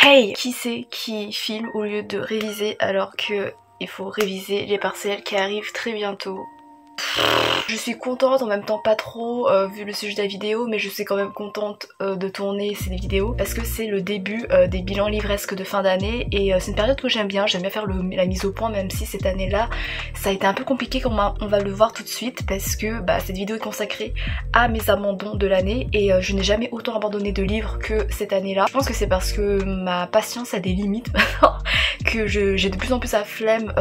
Hey, qui c'est qui filme au lieu de réviser alors que il faut réviser les partiels qui arrivent très bientôt? Je suis contente, en même temps pas trop vu le sujet de la vidéo, mais je suis quand même contente de tourner ces vidéos parce que c'est le début des bilans livresques de fin d'année et c'est une période que j'aime bien faire la mise au point, même si cette année là ça a été un peu compliqué comme on va le voir tout de suite parce que cette vidéo est consacrée à mes abandons de l'année et je n'ai jamais autant abandonné de livres que cette année là. Je pense que c'est parce que ma patience a des limites maintenant que j'ai de plus en plus la flemme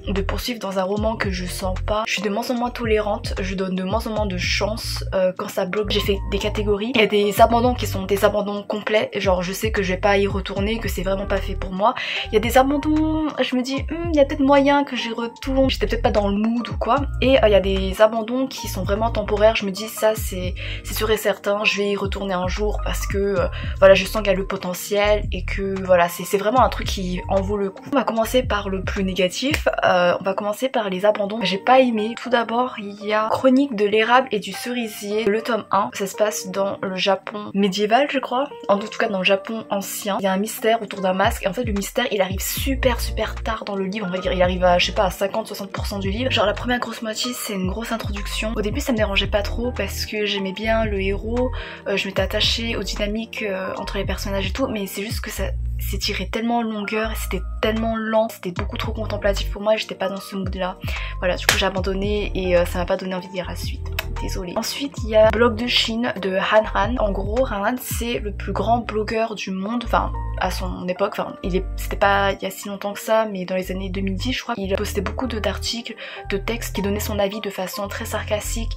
de poursuivre dans un roman que je sens pas. Je suis de moins en moins tolérante, je donne de moins en moins de chance quand ça bloque. J'ai fait des catégories, il y a des abandons qui sont des abandons complets, genre je sais que je vais pas y retourner, que c'est vraiment pas fait pour moi. Il y a des abandons, je me dis il y a peut-être moyen que j'y retourne, j'étais peut-être pas dans le mood ou quoi. Et il y a des abandons qui sont vraiment temporaires, je me dis ça c'est sûr et certain, je vais y retourner un jour parce que voilà, je sens qu'il y a le potentiel et que voilà, c'est vraiment un truc qui en vaut le coup. On va commencer par le plus négatif, on va commencer par les abandons que j'ai pas aimé. Tout d'abord il y a Chronique de l'érable et du cerisier, le tome 1. Ça se passe dans le Japon médiéval je crois, en tout cas dans le Japon ancien. Il y a un mystère autour d'un masque et en fait le mystère il arrive super tard dans le livre, on va dire il arrive à je sais pas à 50-60% du livre. Genre la première grosse moitié c'est une grosse introduction. Au début ça me dérangeait pas trop parce que j'aimais bien le héros, je m'étais attachée aux dynamiques entre les personnages et tout, mais c'est juste que ça s'est tiré tellement en longueur et c'était tellement lent, c'était beaucoup trop contemplatif pour moi et j'étais pas dans ce mood là. Voilà, du coup j'ai abandonné et ça m'a pas donné envie de lire la suite. Désolée. Ensuite il y a Blog de Chine de Han Han. En gros Han Han c'est le plus grand blogueur du monde, enfin à son époque, enfin c'était pas il y a si longtemps que ça, mais dans les années 2010 je crois. Il postait beaucoup d'articles, de textes qui donnaient son avis de façon très sarcastique,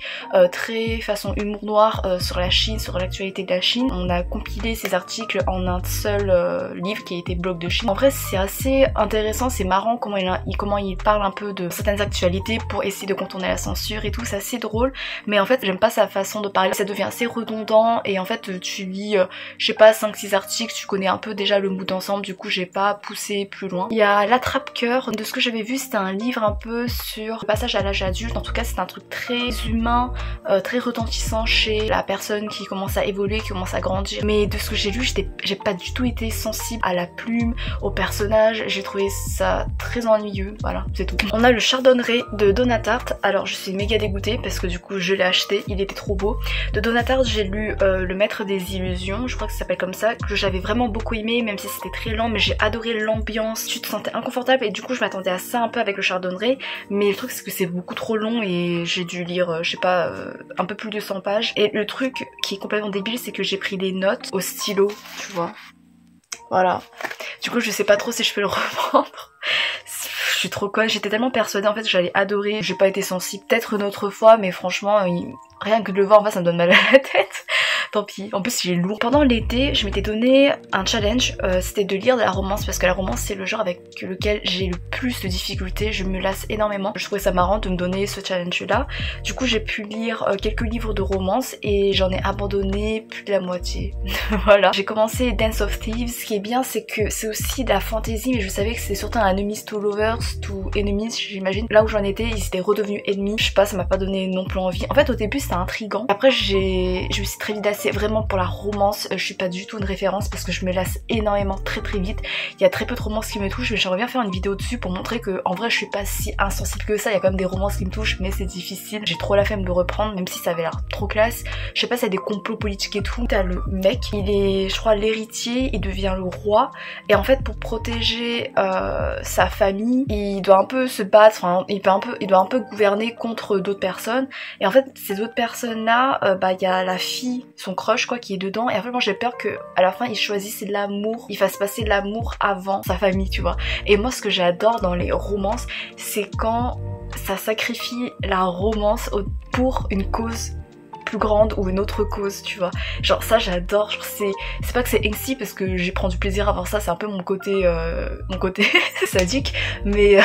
très façon humour noir sur la Chine, sur l'actualité de la Chine. On a compilé ces articles en un seul livre qui a été Blog de Chine. En vrai c'est assez intéressant, c'est marrant comment il parle un peu de certaines actualités pour essayer de contourner la censure et tout, c'est assez drôle, mais en fait j'aime pas sa façon de parler, ça devient assez redondant et en fait tu lis je sais pas 5-6 articles, tu connais un peu déjà le mood d'ensemble, du coup j'ai pas poussé plus loin. Il y a L'Attrape-Cœur, de ce que j'avais vu c'était un livre un peu sur le passage à l'âge adulte, en tout cas c'est un truc très humain, très retentissant chez la personne qui commence à évoluer, qui commence à grandir, mais de ce que j'ai lu j'ai pas du tout été sensible à la plume, au personnage, j'ai trouvé ça très ennuyeux, voilà c'est tout. On a le Chardonneret de Donatarte, alors je suis méga dégoûtée parce que du coup je l'ai acheté, il était trop beau. De Donatarte j'ai lu Le Maître des Illusions, je crois que ça s'appelle comme ça, que j'avais vraiment beaucoup aimé même si c'était très lent, mais j'ai adoré l'ambiance, tu te sentais inconfortable et du coup je m'attendais à ça un peu avec le Chardonneret, mais le truc c'est que c'est beaucoup trop long et j'ai dû lire je sais pas un peu plus de 100 pages et le truc qui est complètement débile c'est que j'ai pris des notes au stylo, tu vois. Voilà. Du coup je sais pas trop si je peux le reprendre. Je suis trop conne, j'étais tellement persuadée en fait que j'allais adorer, j'ai pas été sensible, peut-être une autre fois, mais franchement rien que de le voir en fait ça me donne mal à la tête. Tant pis, en plus il est lourd. Pendant l'été je m'étais donné un challenge, c'était de lire de la romance parce que la romance c'est le genre avec lequel j'ai le plus de difficultés, je me lasse énormément. Je trouvais ça marrant de me donner ce challenge là. Du coup j'ai pu lire quelques livres de romance et j'en ai abandonné plus de la moitié. Voilà. J'ai commencé Dance of Thieves, ce qui est bien c'est que c'est aussi de la fantasy, mais je savais que c'était surtout un enemies to lovers to enemies j'imagine. Là où j'en étais ils étaient redevenus ennemis, je sais pas, ça m'a pas donné non plus envie. En fait au début c'était intriguant, après je me suis très vite lassée. Vraiment pour la romance je suis pas du tout une référence parce que je me lasse énormément très vite. Il y a très peu de romances qui me touchent, mais j'aimerais bien faire une vidéo dessus pour montrer que en vrai je suis pas si insensible que ça. Il y a quand même des romances qui me touchent mais c'est difficile, j'ai trop la flemme de reprendre même si ça avait l'air trop classe. Je sais pas s'il y a des complots politiques et tout. T'as le mec, il est je crois l'héritier, il devient le roi et en fait pour protéger sa famille il doit un peu se battre, enfin, il doit un peu gouverner contre d'autres personnes et en fait ces autres personnes là il y a la fille, son crush quoi qui est dedans et en fait moi j'ai peur que à la fin il choisisse l'amour, il fasse passer l'amour avant sa famille tu vois. Et moi ce que j'adore dans les romances c'est quand ça sacrifie la romance pour une cause plus grande ou une autre cause tu vois, genre ça j'adore, genre c'est pas que c'est angsty parce que j'ai pris du plaisir à voir ça, c'est un peu mon côté sadique mais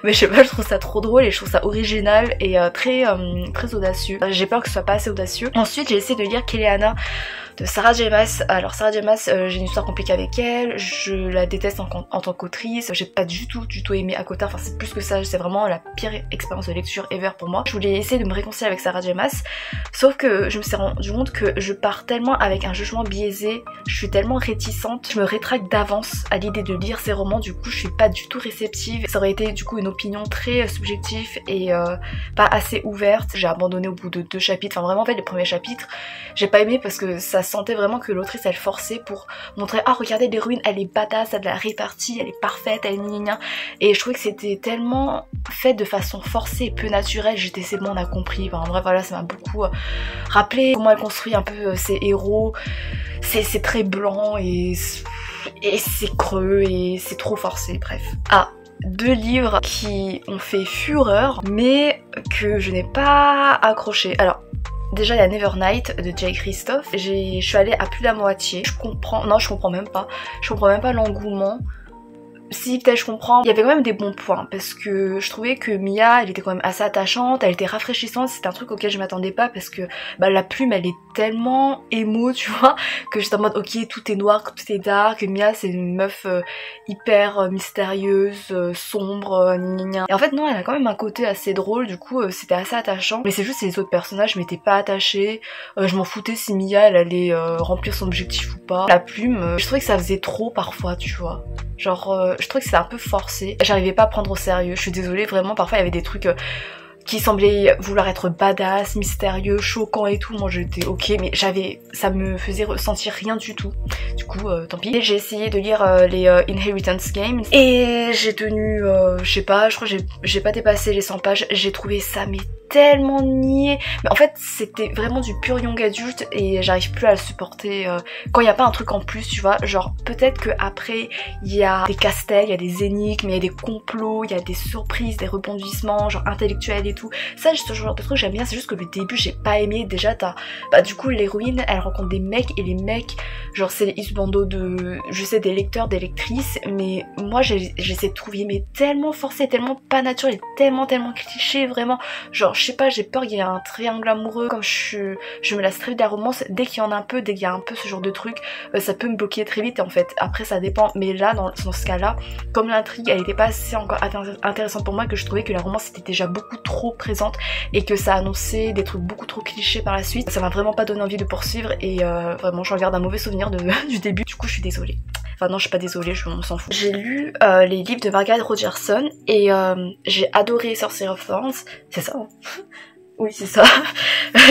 je sais pas, je trouve ça trop drôle et je trouve ça original et très audacieux. J'ai peur que ce soit pas assez audacieux. Ensuite j'ai essayé de lire Kéléana. de Sarah J Maas. Alors Sarah J Maas, j'ai une histoire compliquée avec elle, je la déteste en tant qu'autrice, j'ai pas du tout aimé Akota, enfin c'est plus que ça, c'est vraiment la pire expérience de lecture ever pour moi. Je voulais essayer de me réconcilier avec Sarah J Maas, sauf que je me suis rendu compte que je pars tellement avec un jugement biaisé, je suis tellement réticente, je me rétracte d'avance à l'idée de lire ses romans, du coup je suis pas du tout réceptive, ça aurait été du coup une opinion très subjective et pas assez ouverte. J'ai abandonné au bout de 2 chapitres, enfin vraiment en fait les premiers chapitres j'ai pas aimé parce que ça sentait vraiment que l'autrice elle forçait pour montrer ah regardez l'héroïne elle est badass, elle a de la répartie, elle est parfaite, elle est gna. Et je trouvais que c'était tellement fait de façon forcée et peu naturelle, j'étais c'est bon on a compris, enfin, en vrai voilà ça m'a beaucoup rappelé comment elle construit un peu ses héros, c'est très blanc et c'est creux et c'est trop forcé, bref. Ah, 2 livres qui ont fait fureur mais que je n'ai pas accroché. Alors déjà il y a Nevernight de Jay Kristoff, je suis allée à plus de la moitié, je comprends même pas l'engouement. Si peut-être je comprends, il y avait quand même des bons points parce que je trouvais que Mia elle était quand même assez attachante, elle était rafraîchissante, c'est un truc auquel je m'attendais pas parce que bah, la plume elle est tellement émo tu vois que j'étais en mode ok tout est noir, tout est dark, Mia c'est une meuf hyper mystérieuse, sombre, gna. Et en fait non elle a quand même un côté assez drôle, du coup c'était assez attachant, mais c'est juste les autres personnages je m'étais pas attachée, je m'en foutais si Mia elle allait remplir son objectif ou pas. La plume je trouvais que ça faisait trop parfois tu vois. Genre, je trouvais que c'était un peu forcé. J'arrivais pas à prendre au sérieux. Je suis désolée, vraiment, parfois il y avait des trucs qui semblaient vouloir être badass, mystérieux, choquants et tout. Moi j'étais ok, mais ça me faisait ressentir rien du tout. Du coup, tant pis. Et j'ai essayé de lire les Inheritance Games. Et j'ai tenu, je sais pas, je crois que j'ai pas dépassé les 100 pages. J'ai trouvé ça mais tellement niais. Mais en fait c'était vraiment du pur young adulte et j'arrive plus à le supporter quand il n'y a pas un truc en plus tu vois. Genre peut-être que après il y a des casse-têtes, il y a des énigmes, il y a des complots, il y a des surprises, des rebondissements genre intellectuels et tout. Ça ce genre de truc j'aime bien, c'est juste que le début j'ai pas aimé. Déjà bah du coup l'héroïne elle rencontre des mecs et les mecs genre c'est les husbandos de je sais des lecteurs, des lectrices, mais moi j'essaie de trouver mais tellement forcé, tellement pas naturel et tellement cliché vraiment. Genre je sais pas, j'ai peur qu'il y ait un triangle amoureux, comme je me lasse très vite de la romance, dès qu'il y en a un peu, dès qu'il y a un peu ce genre de truc, ça peut me bloquer très vite en fait, après ça dépend, mais là dans ce cas là, comme l'intrigue elle était pas assez encore intéressante pour moi, que je trouvais que la romance était déjà beaucoup trop présente et que ça annonçait des trucs beaucoup trop clichés par la suite, ça m'a vraiment pas donné envie de poursuivre et vraiment j'en garde un mauvais souvenir du début, du coup je suis désolée. Enfin non je suis pas désolée, on s'en fout. J'ai lu les livres de Margaret Rogerson et j'ai adoré Sorcery of Thorns, c'est ça hein. Oui c'est ça,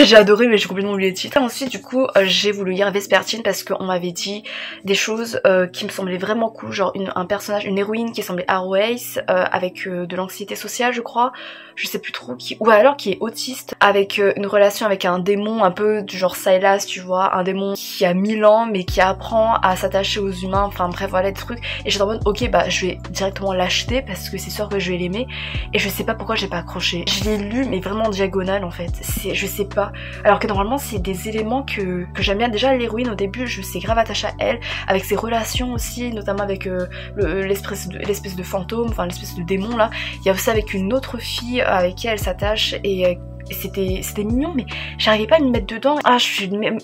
j'ai adoré mais j'ai complètement oublié le titre. Ensuite du coup j'ai voulu lire Vespertine parce qu'on m'avait dit des choses qui me semblaient vraiment cool, genre un personnage, une héroïne qui semblait Arways avec de l'anxiété sociale je crois, je sais plus trop qui, ou alors qui est autiste, avec une relation avec un démon un peu du genre Silas tu vois, un démon qui a 1000 ans mais qui apprend à s'attacher aux humains, enfin bref voilà des trucs, et j'étais en mode ok bah je vais directement l'acheter parce que c'est sûr que je vais l'aimer, et je sais pas pourquoi j'ai pas accroché. Je l'ai lu mais vraiment en diagonale en fait, je sais pas, alors que normalement c'est des éléments que j'aime bien. Déjà l'héroïne au début je suis grave attachée à elle, avec ses relations aussi, notamment avec l'espèce de fantôme, enfin l'espèce de démon là, il y a aussi avec une autre fille avec qui elle s'attache et c'était mignon, mais j'arrivais pas à me mettre dedans. Ah je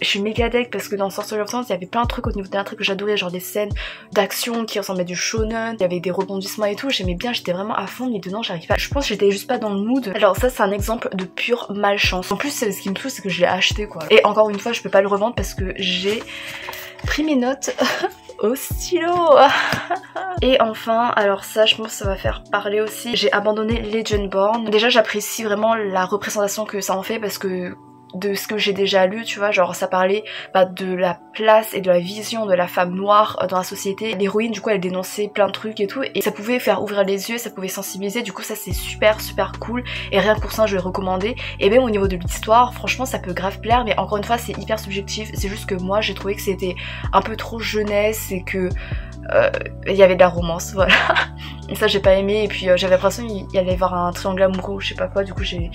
suis méga deck parce que dans Sorcery of Thorns il y avait plein de trucs au niveau de l'intrigue que j'adorais, genre des scènes d'action qui ressemblaient à du shonen, il y avait des rebondissements et tout, j'aimais bien, j'étais vraiment à fond, mais dedans j'arrive pas, je pense que j'étais juste pas dans le mood. Alors ça c'est un exemple de pure malchance. En plus ce qui me saoule c'est que je l'ai acheté quoi, et encore une fois je peux pas le revendre parce que j'ai pris mes notes au stylo. Et enfin, alors ça je pense que ça va faire parler aussi, j'ai abandonné Legendborn. Déjà j'apprécie vraiment la représentation que ça en fait parce que de ce que j'ai déjà lu, tu vois, genre ça parlait de la place et de la vision de la femme noire dans la société. L'héroïne du coup elle dénonçait plein de trucs et tout, et ça pouvait faire ouvrir les yeux, ça pouvait sensibiliser, du coup ça c'est super cool, et rien que pour ça je vais le recommander. Et même au niveau de l'histoire, franchement ça peut grave plaire, mais encore une fois c'est hyper subjectif, c'est juste que moi j'ai trouvé que c'était un peu trop jeunesse et que il y avait de la romance, voilà. Et ça j'ai pas aimé, et puis j'avais l'impression qu'il y allait y avoir un triangle amoureux ou je sais pas quoi, du coup j'ai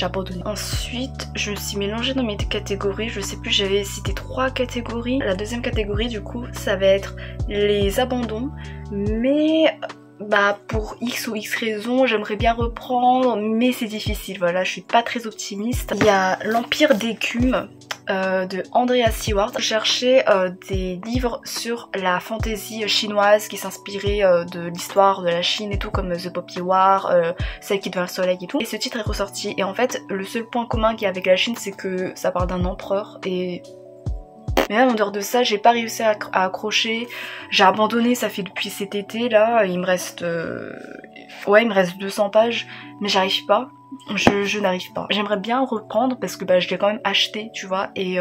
abandonné. Ensuite je me suis mélangée dans mes catégories, je sais plus, j'avais cité 3 catégories. La deuxième catégorie du coup ça va être les abandons, mais bah pour X ou X raisons j'aimerais bien reprendre, mais c'est difficile, voilà, je suis pas très optimiste. Il y a l'Empire d'écume de Andrea Seward. Je cherchais des livres sur la fantaisie chinoise qui s'inspirait de l'histoire de la Chine et tout, comme The Poppy War, Celle qui devint le soleil et tout. Et ce titre est ressorti, et en fait le seul point commun qu'il y a avec la Chine, c'est que ça parle d'un empereur, et mais même en dehors de ça, j'ai pas réussi à accrocher. J'ai abandonné, ça fait depuis cet été là. Il me reste ouais, il me reste 200 pages, mais j'arrive pas. Je n'arrive pas. J'aimerais bien reprendre parce que bah, je l'ai quand même acheté, tu vois, et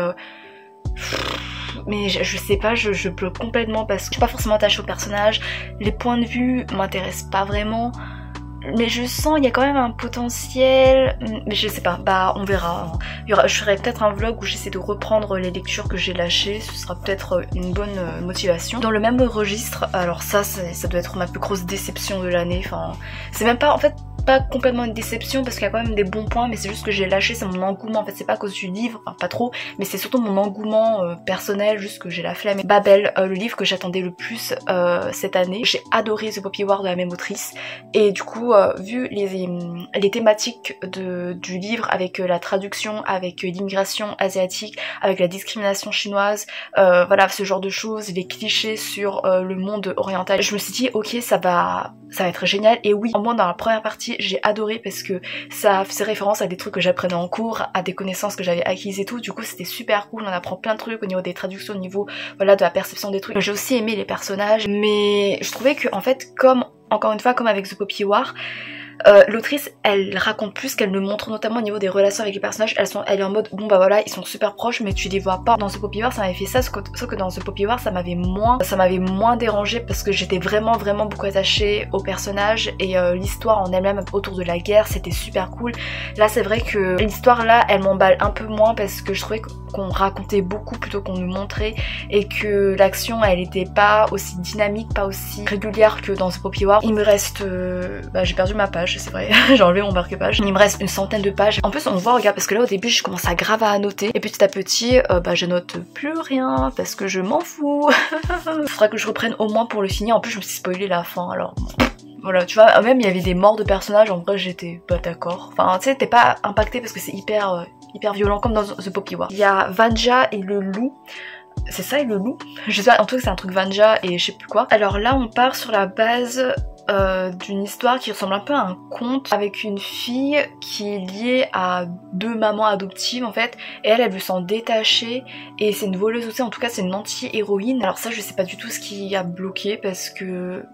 mais je sais pas, je bloque complètement parce que je suis pas forcément attachée au personnage. Les points de vue m'intéressent pas vraiment. Mais je sens il y a quand même un potentiel, mais je sais pas, bah on verra. Je ferai peut-être un vlog où j'essaie de reprendre les lectures que j'ai lâchées, ce sera peut-être une bonne motivation. Dans le même registre, alors ça doit être ma plus grosse déception de l'année, enfin c'est même pas, en fait pas complètement une déception parce qu'il y a quand même des bons points, mais c'est juste que j'ai lâché, c'est mon engouement, en fait c'est pas à cause du livre, enfin pas trop, mais c'est surtout mon engouement personnel, juste que j'ai la flemme. Babel, le livre que j'attendais le plus cette année, j'ai adoré The Poppy War de la même autrice, et du coup vu les thématiques du livre avec la traduction, avec l'immigration asiatique, avec la discrimination chinoise, voilà ce genre de choses, les clichés sur le monde oriental, je me suis dit ok ça va être génial. Et oui, au moins dans la première partie j'ai adoré parce que ça faisait référence à des trucs que j'apprenais en cours, à des connaissances que j'avais acquises et tout, du coup c'était super cool, on apprend plein de trucs au niveau des traductions, au niveau voilà de la perception des trucs. J'ai aussi aimé les personnages, mais je trouvais que en fait comme encore une fois comme avec The Poppy War, l'autrice elle raconte plus qu'elle ne montre, notamment au niveau des relations avec les personnages. Elle est en mode bon bah voilà ils sont super proches mais tu les vois pas. Dans The Poppy War ça m'avait fait ça, sauf que dans The Poppy War ça m'avait moins dérangé parce que j'étais vraiment beaucoup attachée aux personnages et l'histoire en elle-même autour de la guerre c'était super cool. Là c'est vrai que l'histoire là elle m'emballe un peu moins parce que je trouvais qu'on racontait beaucoup plutôt qu'on nous montrait et que l'action elle était pas aussi dynamique, pas aussi régulière que dans The Poppy War. Il me reste bah j'ai perdu ma page, c'est vrai, j'ai enlevé mon marque-page. Il me reste une centaine de pages. En plus on voit, regarde, parce que là au début je commence à grave à annoter et petit à petit bah je note plus rien parce que je m'en fous. Faudra que je reprenne au moins pour le finir. En plus je me suis spoilé la fin alors voilà, tu vois, même il y avait des morts de personnages, en vrai j'étais pas d'accord. Enfin tu sais t'es pas impacté parce que c'est hyper violent comme dans The Poppy War. Il y a Vanja et le loup. C'est ça et le loup? Je sais pas, en tout cas c'est un truc Vanja et je sais plus quoi. Alors là on part sur la base d'une histoire qui ressemble un peu à un conte avec une fille qui est liée à 2 mamans adoptives en fait, et elle veut s'en détacher et c'est une voleuse aussi, en tout cas c'est une anti-héroïne. Alors ça je sais pas du tout ce qui a bloqué parce que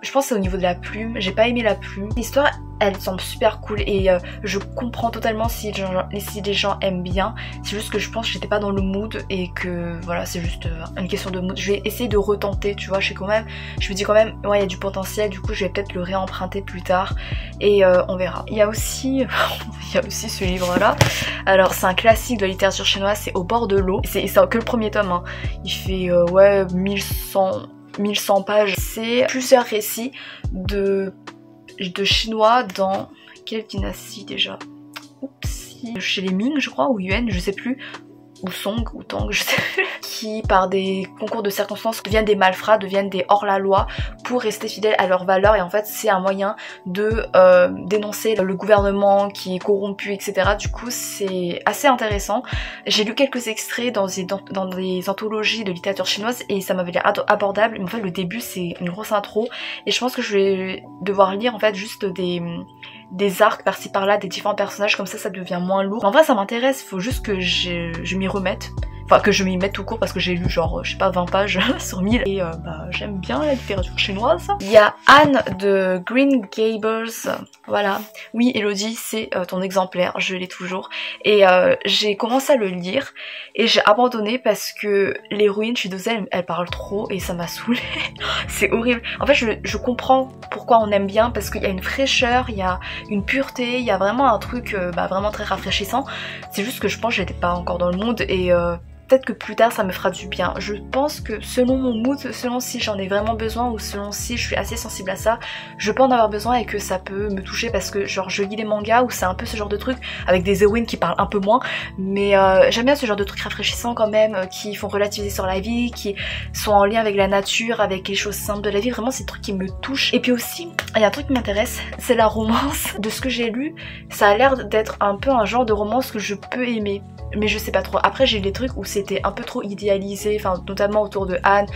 je pense que c'est au niveau de la plume, j'ai pas aimé la plume. L'histoire elle semble super cool et je comprends totalement si les gens aiment bien, c'est juste que je pense que j'étais pas dans le mood et que voilà c'est juste une question de mood. Je vais essayer de retenter, tu vois, je me dis quand même ouais il y a du potentiel, du coup je vais peut-être le réemprunter plus tard et on verra. Il y a aussi ce livre là, alors c'est un classique de la littérature chinoise, c'est Au bord de l'eau, c'est que le premier tome hein. Il fait ouais 1100 pages, c'est plusieurs récits de chinois dans quelle dynastie déjà? Oups, chez les Ming je crois, ou Yuan, je sais plus, ou Song, ou Tang, je sais plus, qui par des concours de circonstances deviennent des malfrats, deviennent des hors-la-loi pour rester fidèles à leurs valeurs, et en fait c'est un moyen de dénoncer le gouvernement qui est corrompu, etc. Du coup c'est assez intéressant. J'ai lu quelques extraits dans des anthologies de littérature chinoise et ça m'avait l'air abordable, mais en fait le début c'est une grosse intro et je pense que je vais devoir lire en fait juste des arcs par-ci par-là des différents personnages, comme ça devient moins lourd. En vrai ça m'intéresse, faut juste que je m'y remette. Enfin que je m'y mette tout court parce que j'ai lu genre je sais pas 20 pages sur 1000 et bah j'aime bien la littérature chinoise. Il y a Anne de Green Gables, voilà. Oui Elodie c'est ton exemplaire, je l'ai toujours. Et j'ai commencé à le lire et j'ai abandonné parce que l'héroïne, je suis désolée, elle parle trop et ça m'a saoulée. C'est horrible. En fait je comprends pourquoi on aime bien parce qu'il y a une fraîcheur, il y a une pureté, il y a vraiment un truc vraiment très rafraîchissant. C'est juste que je pense que j'étais pas encore dans le monde et peut-être que plus tard ça me fera du bien. Je pense que selon mon mood, selon si j'en ai vraiment besoin ou selon si je suis assez sensible à ça, je peux en avoir besoin et que ça peut me toucher parce que genre je lis les mangas où c'est un peu ce genre de truc avec des héroïnes qui parlent un peu moins, mais j'aime bien ce genre de trucs rafraîchissants quand même, qui font relativiser sur la vie, qui sont en lien avec la nature, avec les choses simples de la vie. Vraiment c'est des trucs qui me touchent. Et puis aussi il y a un truc qui m'intéresse, c'est la romance. De ce que j'ai lu, ça a l'air d'être un peu un genre de romance que je peux aimer, mais je sais pas trop. Après j'ai des trucs où c'était un peu trop idéalisé, enfin notamment autour de Anne.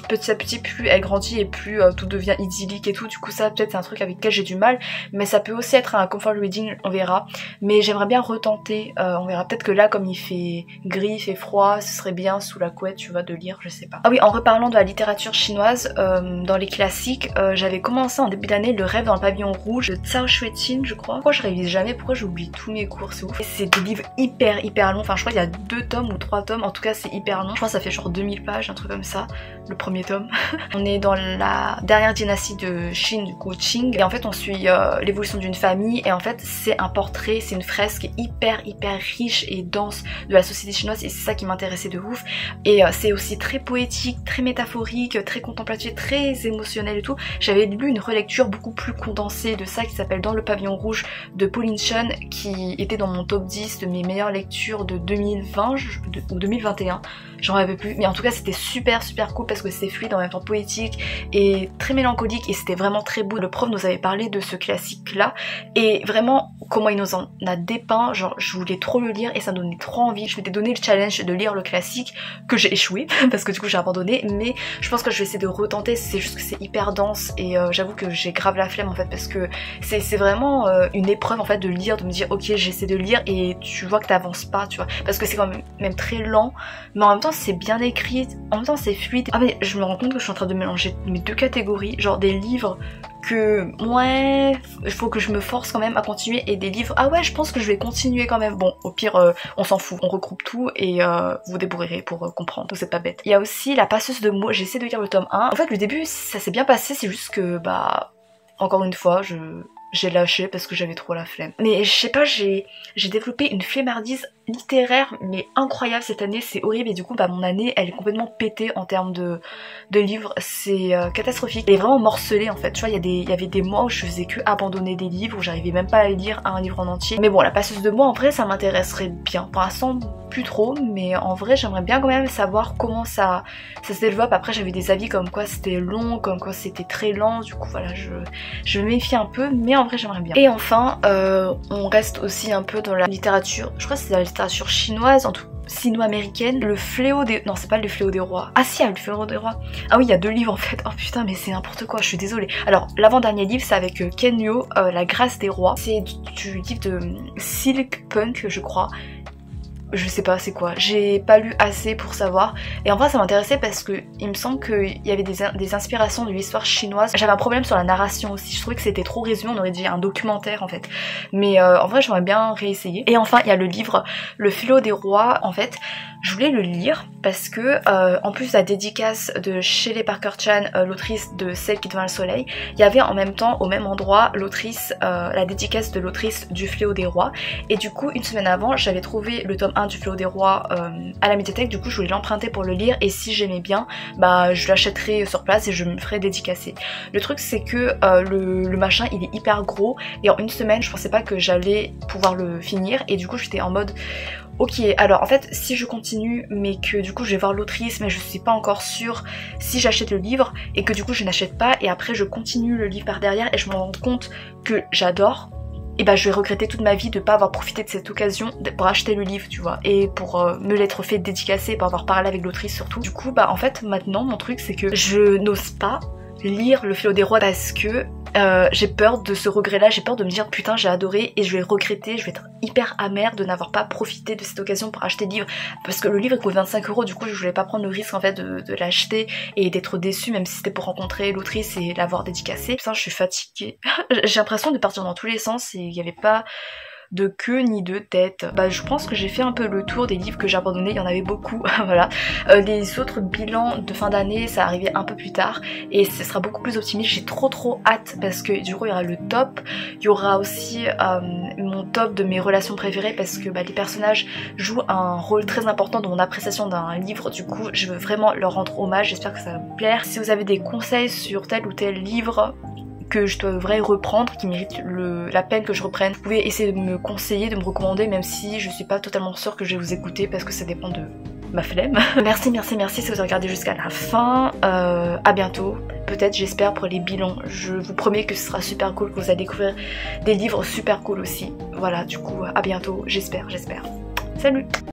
Petit à petit plus elle grandit et plus tout devient idyllique et tout, du coup ça peut-être c'est un truc avec lequel j'ai du mal, mais ça peut aussi être un comfort reading, on verra. Mais j'aimerais bien retenter, on verra. Peut-être que là comme il fait gris, il fait froid, ce serait bien sous la couette tu vois de lire, je sais pas. Ah oui, en reparlant de la littérature chinoise, dans les classiques, j'avais commencé en début d'année Le Rêve dans le pavillon rouge de Cao Shueqin je crois. Pourquoi je révise jamais, pourquoi j'oublie tous mes cours, c'est ouf. C'est des livres hyper longs, enfin je crois qu'il y a 2 tomes ou 3 tomes, en tout cas c'est hyper long. Je crois que ça fait genre 2000 pages, un truc comme ça, le premier tome. On est dans la dernière dynastie de Qin, du coup Qing, et en fait on suit l'évolution d'une famille, et en fait c'est un portrait, c'est une fresque hyper riche et dense de la société chinoise, et c'est ça qui m'intéressait de ouf. Et c'est aussi très poétique, très métaphorique, très contemplatif, très émotionnel et tout. J'avais lu une relecture beaucoup plus condensée de ça qui s'appelle Dans le pavillon rouge de Pauline Chun, qui était dans mon top 10 de mes meilleures lectures de 2020 ou 2021, j'en avais plus, mais en tout cas c'était super cool parce que c'est fluide, en même temps poétique et très mélancolique, et c'était vraiment très beau. Le prof nous avait parlé de ce classique là et vraiment comment il nous en a dépeint, genre je voulais trop le lire et ça me donnait trop envie. Je m'étais donné le challenge de lire le classique que j'ai échoué parce que du coup j'ai abandonné, mais je pense que je vais essayer de retenter. C'est juste que c'est hyper dense et j'avoue que j'ai grave la flemme en fait, parce que c'est vraiment une épreuve en fait de lire, de me dire ok j'essaie de lire et tu vois que t'avances pas, tu vois, parce que c'est quand même très lent, mais en même temps c'est bien écrit, en même temps c'est fluide. Ah mais je me rends compte que je suis en train de mélanger mes 2 catégories, genre des livres que ouais il faut que je me force quand même à continuer, et des livres ah ouais je pense que je vais continuer quand même. Bon au pire on s'en fout, on regroupe tout et vous débrouillerez pour comprendre, vous êtes pas bête. Il y a aussi La passeuse de mots, j'essaie de lire le tome 1. En fait le début ça s'est bien passé, c'est juste que bah encore une fois j'ai lâché parce que j'avais trop la flemme. Mais je sais pas, j'ai développé une flemmardise littéraire mais incroyable cette année, c'est horrible, et du coup bah mon année elle est complètement pétée en termes de livres, c'est catastrophique. Elle est vraiment morcelée en fait, tu vois, il y avait des mois où je faisais que abandonner des livres, où j'arrivais même pas à lire un livre en entier. Mais bon, La passeuse de mots en vrai ça m'intéresserait bien, pour l'instant plus trop, mais en vrai j'aimerais bien quand même savoir comment ça se développe. Après j'avais des avis comme quoi c'était long, comme quoi c'était très lent, du coup voilà je me méfie un peu, mais en vrai j'aimerais bien. Et enfin on reste aussi un peu dans la littérature, je crois que c'est la littérature chinoise, en tout sino-américaine, Le fléau des... Non c'est pas Le fléau des rois. Ah si, Le fléau des rois. Ah oui il y a 2 livres en fait. Oh putain mais c'est n'importe quoi, je suis désolée. Alors l'avant-dernier livre c'est avec Ken Liu, La grâce des rois. C'est du livre de Silk Punk je crois. Je sais pas c'est quoi, j'ai pas lu assez pour savoir, et en vrai ça m'intéressait parce que il me semble qu'il y avait des inspirations de l'histoire chinoise. J'avais un problème sur la narration aussi, je trouvais que c'était trop résumé, on aurait dit un documentaire en fait, mais en vrai j'aimerais bien réessayer. Et enfin il y a le livre Le fléau des rois. En fait je voulais le lire parce que en plus de la dédicace de Shelley Parker Chan, l'autrice de Celle qui devint le soleil, il y avait en même temps au même endroit l'autrice, la dédicace de l'autrice du Fléau des rois, et du coup une semaine avant j'avais trouvé le tome 1 du Fléau des rois à la médiathèque, du coup je voulais l'emprunter pour le lire, et si j'aimais bien bah je l'achèterais sur place et je me ferais dédicacer. Le truc c'est que le machin il est hyper gros, et en une semaine je pensais pas que j'allais pouvoir le finir, et du coup j'étais en mode ok, alors en fait si je continue mais que du coup je vais voir l'autrice mais je suis pas encore sûre si j'achète le livre, et que du coup je n'achète pas et après je continue le livre par derrière et je me rends compte que j'adore, et bah je vais regretter toute ma vie de pas avoir profité de cette occasion pour acheter le livre, tu vois, et pour me l'être fait dédicacer, pour avoir parlé avec l'autrice surtout. Du coup bah en fait maintenant mon truc c'est que je n'ose pas lire Le Fléau des rois parce que j'ai peur de ce regret là, j'ai peur de me dire putain j'ai adoré et je vais regretter, je vais être hyper amère de n'avoir pas profité de cette occasion pour acheter le livre, parce que le livre il coûte 25 €, du coup je voulais pas prendre le risque en fait de l'acheter et d'être déçue, même si c'était pour rencontrer l'autrice et l'avoir dédicacée. Putain je suis fatiguée j'ai l'impression de partir dans tous les sens et il y avait pas de queue ni de tête. Bah je pense que j'ai fait un peu le tour des livres que j'ai abandonnés, il y en avait beaucoup, voilà. Les autres bilans de fin d'année ça arrivait un peu plus tard et ce sera beaucoup plus optimiste, j'ai trop hâte parce que du coup il y aura le top, il y aura aussi mon top de mes relations préférées parce que bah, les personnages jouent un rôle très important dans mon appréciation d'un livre, du coup je veux vraiment leur rendre hommage, j'espère que ça va vous plaire. Si vous avez des conseils sur tel ou tel livre que je devrais reprendre, qui mérite la peine que je reprenne, vous pouvez essayer de me conseiller, de me recommander, même si je suis pas totalement sûre que je vais vous écouter parce que ça dépend de ma flemme. Merci si vous avez regardé jusqu'à la fin. À bientôt, peut-être, j'espère, pour les bilans. Je vous promets que ce sera super cool, que vous allez découvrir des livres super cool aussi. Voilà, du coup, à bientôt, j'espère. Salut!